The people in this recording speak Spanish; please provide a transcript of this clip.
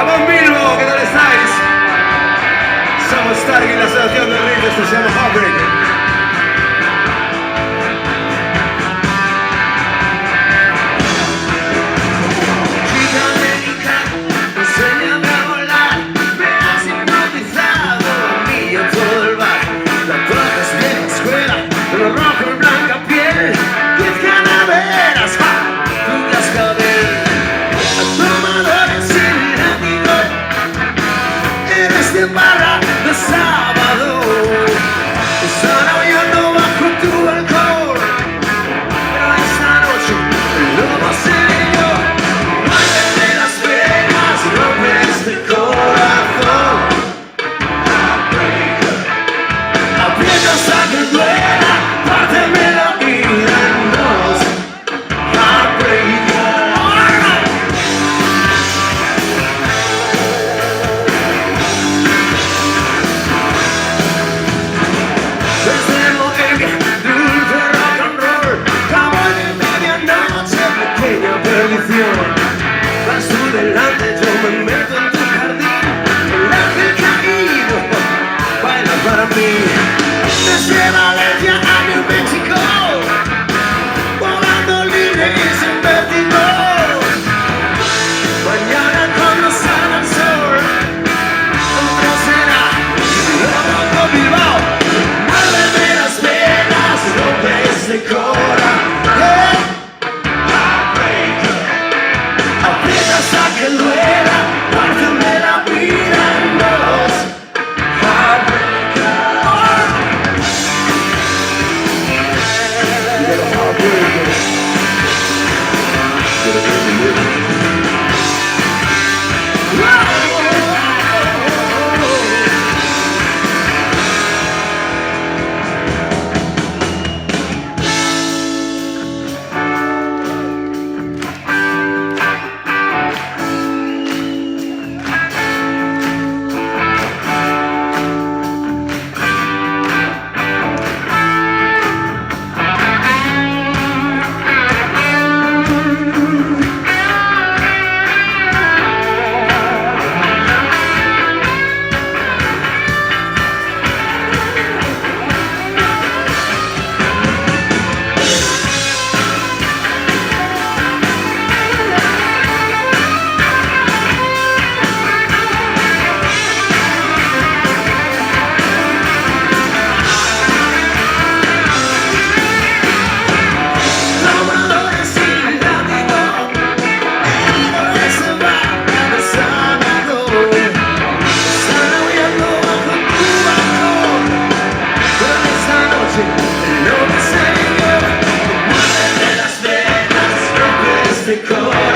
Gabón Bilbo, ¿qué tal estáis? Somos Stark y la asociación de Ritz, esto se llama Heartbreaker. Barra de sábado, están aullando bajo tu balcón, pero esta noche lo va a ser yo. Mándeme las venas, rompe este corazón. Aprieta hasta que duela, párteme la vida en dos. Heartbreaker. Vas tú delante, yo me meto en tu jardín. El ángel caído baila para mí. Desde Valencia a New Mexico, volando libre y sin vértigo. Mañana cuando salga el sol, otro será loco Bilbao. Muéveme las venas, rompe este corazón. Hasta que duela, párteme la vida en dos. Heartbreaker. Because